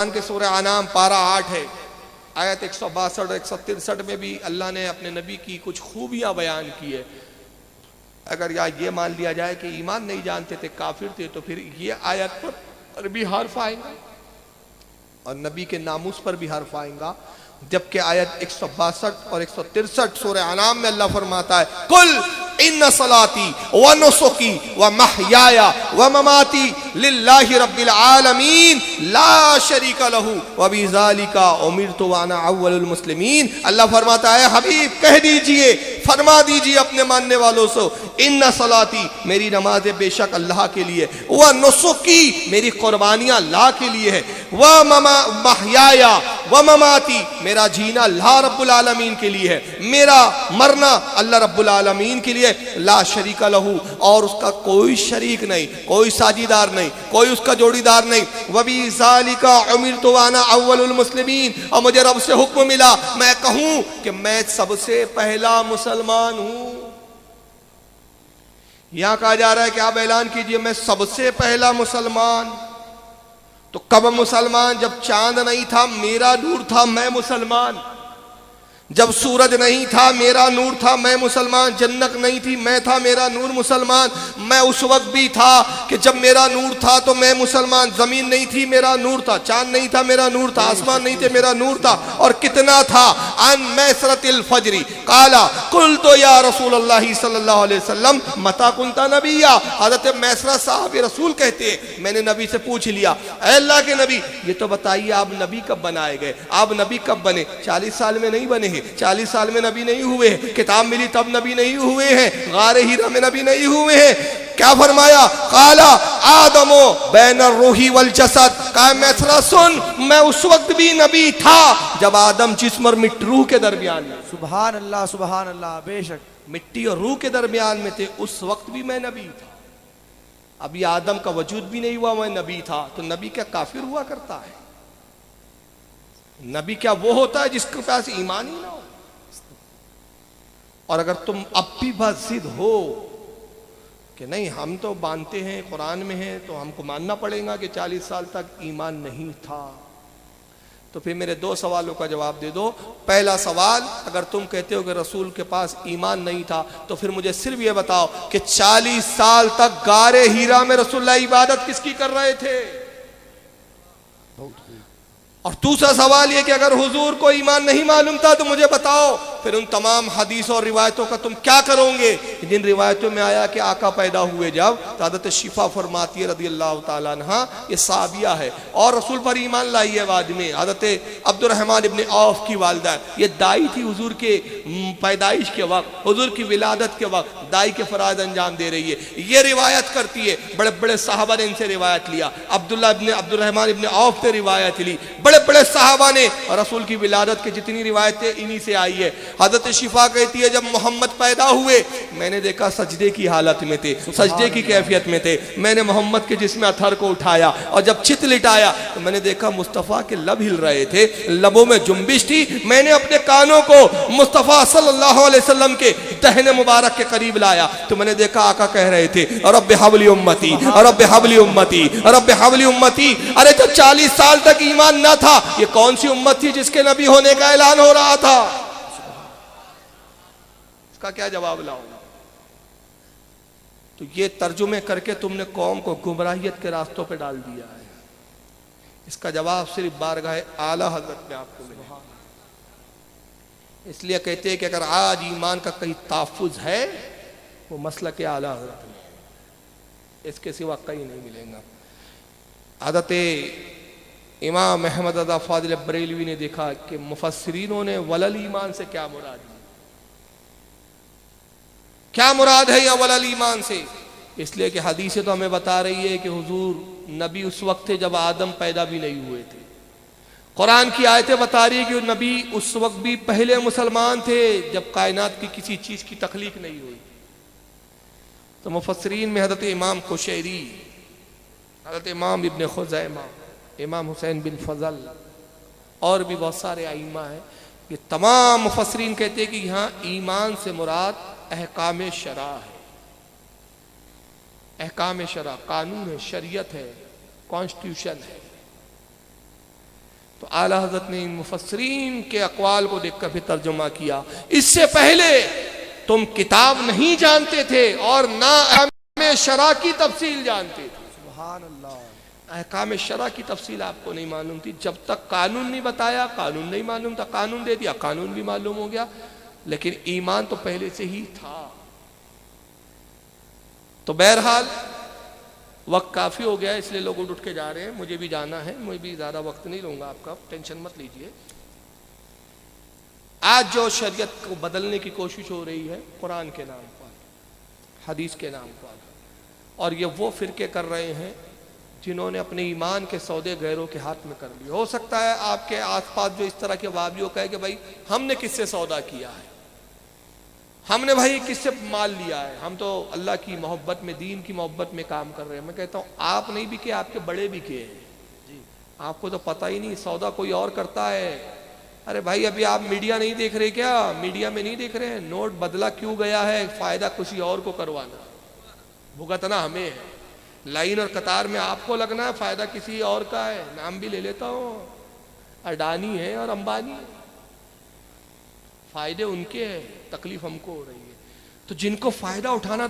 قرآن کے سورہ انعام پارہ 8 ہے، آیت 162 اور 163 میں بھی اللہ نے اپنے نبی کی کچھ خوبیاں بیان کی ہے۔ اگر یہ مان لیا جائے کہ ایمان نہیں جانتے تھے، کافر تھے، تو پھر یہ آیت پر بھی حرف آئیں گا اور نبی کے ناموس پر بھی حرف آئیں گا، جبکہ آیت 162 اور 163 سورہ انعام میں اللہ فرماتا ہے قل ان صلاتی ونسکی ومحیای ومماتی للہ رب العالمین لا شریک لہ وبذالک امرت وانا اول المسلمین۔ اللہ فرماتا ہے حبیب کہہ دیجئے، فرما دیجئے اپنے ماننے والوں سے، ان صلاتی میری نمازیں بے شک اللہ کے لیے، ونسکی میری قربانیاں اللہ کے لیے ہے، ومحیای ومماتی میرا جینا اللہ رب العالمین کے لیے ہے، میرا مرنا اللہ رب العالمین کے لیے، لا شریک لہو اور اس کا کوئی شریک نہیں، کوئی ساجیدار نہیں، کوئی اس کا جوڑی دار نہیں، وبذالک امرت وانا اول المسلمین اور مجھے رب سے حکم ملا میں کہوں کہ میں سب سے پہلا مسلمان ہوں۔ یہاں کہا جا رہا ہے کہ آپ اعلان کیجئے میں سب سے پہلا مسلمان۔ تو کب مسلمان؟ جب چاند نہیں تھا میرا نور تھا میں مسلمان، جب سورج نہیں تھا میرا نور تھا میں مسلمان، جنت نہیں تھی میں تھا میرا نور مسلمان، میں اس وقت بھی تھا کہ جب میرا نور تھا تو میں مسلمان، زمین نہیں تھی میرا نور تھا، چاند نہیں تھا میرا نور تھا، آسمان نہیں تھے میرا نور تھا، اور کتنا تھا ان میسرۃ الفجر قال قلت یا رسول اللہ صلی اللہ علیہ وسلم متی کنت نبیا۔ حضرت میسرہ صاحب رسول کہتے ہیں میں نے نبی سے پوچھ لیا اے اللہ کے نبی یہ تو بتائیے آپ نبی کب بنائے گئے، آپ نبی کب بنے؟ 40 سال میں نہیں بنے ہیں، 40 سال میں نبی نہیں ہوئے ہیں، کتاب ملی تب نبی نہیں ہوئے ہیں، غار ہیرا میں نبی نہیں ہوئے ہیں۔ کیا فرمایا؟ قال آدم بین الروح والجسد، کہا میسرہ سن میں اس وقت بھی نبی تھا جب آدم جسم اور روح کے درمیان میں، سبحان اللہ سبحان اللہ، بے شک مٹی اور روح کے درمیان میں تھے، اس وقت بھی میں نبی تھا۔ ابھی آدم کا وجود بھی نہیں ہوا میں نبی تھا، تو نبی کیا کافر ہوا کرتا ہے؟ نبی کیا وہ ہوتا ہے جس کے پاس ایمان ہی نہ ہو؟ اور اگر تم اب بھی بس ضد ہو کہ نہیں ہم تو مانتے ہیں قرآن میں ہے تو ہم کو ماننا پڑے گا کہ 40 سال تک ایمان نہیں تھا، تو پھر میرے 2 سوالوں کا جواب دے دو۔ پہلا سوال، اگر تم کہتے ہو کہ رسول کے پاس ایمان نہیں تھا تو پھر مجھے صرف یہ بتاؤ کہ 40 سال تک غار ہیرا میں رسول اللہ عبادت کس کی کر رہے تھے؟ اور دوسرا سوال یہ کہ اگر حضور کو ایمان نہیں معلوم تھا تو مجھے بتاؤ پھر ان تمام حدیث اور روایتوں کا تم کیا کرو گے جن روایتوں میں آیا کہ آقا پیدا ہوئے جب تو حضرت شفا فرماتی ہے رضی اللہ تعالیٰ عنہ یہ صحابیہ ہے اور رسول پر ایمان لائی ہے بعد میں، حضرت عبد الرحمن ابن عوف کی والدہ یہ دائی تھی، حضور کے پیدائش کے وقت، حضور کی ولادت کے وقت دائی کے فرائض انجام دے رہی ہے، یہ روایت کرتی ہے، بڑے بڑے صحابہ نے ان سے روایت لیا، عبداللہ ابن عبد الرحمن ابن عوف نے روایت لی، بڑے بڑے صحابہ نے، اور رسول کی ولادت کی جتنی روایتیں انہی سے آئی ہے۔ حضرت شفا کہتی ہے جب محمد پیدا ہوئے میں نے دیکھا سجدے کی حالت میں تھے، سجدے کی کیفیت میں تھے، میں نے محمد کے جسم اطہر کو اٹھایا اور جب چت لٹایا تو میں نے دیکھا مصطفیٰ کے لب ہل رہے تھے، لبوں میں جنبش تھی، میں نے اپنے کانوں کو مصطفیٰ صلی اللہ علیہ وسلم کے دہن مبارک کے قریب لایا تو میں نے دیکھا آقا کہہ رہے تھے رب حبلی امتی رب حبلی امتی رب حبلی امتی۔ ارے جو 40 سال تک ایمان نہ تھا یہ کون سی امت تھی جس کے نبی ہونے کا اعلان ہو رہا تھا؟ اس کا کیا جواب لاؤں؟ تو یہ ترجمے کر کے تم نے قوم کو گمراہیت کے راستوں پہ ڈال دیا ہے، اس کا جواب صرف بارگاہ اعلی حضرت میں آپ کو ملے۔ اس لیے کہتے ہیں کہ اگر آج ایمان کا کہیں تحفظ ہے وہ مسلک اعلی حضرت میں، اس کے سوا کہیں نہیں ملے گا۔ حضرت امام احمد رضا فاضل بریلوی نے دیکھا کہ مفسرینوں نے ولل ایمان سے کیا مراد ہے، کیا مراد ہے یا ولل ایمان سے؟ اس لیے کہ حدیثیں تو ہمیں بتا رہی ہے کہ حضور نبی اس وقت تھے جب آدم پیدا بھی نہیں ہوئے تھے، قرآن کی آیتیں بتا رہی ہے کہ نبی اس وقت بھی پہلے مسلمان تھے جب کائنات کی کسی چیز کی تخلیق نہیں ہوئی۔ تو مفسرین میں حضرت امام قشیری، حضرت امام ابن خزیمہ، امام حسین بن فضل اور بھی بہت سارے ائمہ ہیں، یہ تمام مفسرین کہتے ہیں کہ یہاں ایمان سے مراد احکام شرع ہے، احکام شرع قانون ہے، شریعت ہے، کانسٹیٹیوشن ہے۔ تو اعلی حضرت نے ان مفسرین کے اقوال کو دیکھ کر پھر ترجمہ کیا، اس سے پہلے تم کتاب نہیں جانتے تھے اور نہ احکام شرع کی تفصیل جانتے تھے۔ سبحان اللہ۔ احکام شرع کی تفصیل آپ کو نہیں معلوم تھی، جب تک قانون نہیں بتایا، قانون نہیں معلوم تھا، قانون دے دیا، قانون بھی معلوم ہو گیا، لیکن ایمان تو پہلے سے ہی تھا۔ تو بہرحال وقت کافی ہو گیا، اس لیے لوگ اٹھ کے جا رہے ہیں، مجھے بھی جانا ہے، مجھے بھی زیادہ وقت نہیں لوں گا آپ کا، ٹینشن مت لیجئے۔ آج جو شریعت کو بدلنے کی کوشش ہو رہی ہے قرآن کے نام پر، حدیث کے نام پر، اور یہ وہ فرقے کر رہے ہیں جنہوں نے اپنے ایمان کے سودے غیروں کے ہاتھ میں کر لیے۔ ہو سکتا ہے آپ کے آس پاس جو اس طرح کے وابیوں کہے کہ بھائی ہم نے کس سے سودا کیا ہے، ہم نے بھائی کس سے مال لیا ہے، ہم تو اللہ کی محبت میں، دین کی محبت میں کام کر رہے ہیں۔ میں کہتا ہوں آپ نہیں بکے، آپ کے بڑے بکے ہیں، آپ کو تو پتہ ہی نہیں، سودا کوئی اور کرتا ہے۔ ارے بھائی ابھی آپ میڈیا نہیں دیکھ رہے کیا؟ میڈیا میں نہیں دیکھ رہے ہیں نوٹ بدلا کیوں گیا ہے؟ فائدہ کسی اور کو کروانا، بھگتنا ہمیں ہے، لائن اور قطار میں آپ کو لگنا ہے، فائدہ کسی اور کا ہے۔ نام بھی لے لیتا ہوں، اڈانی ہے اور امبانی ہے، فائدے ان کے ہیں، تکلیف ہم کو ہو رہی ہے۔ تو جن کو فائدہ اٹھانا تو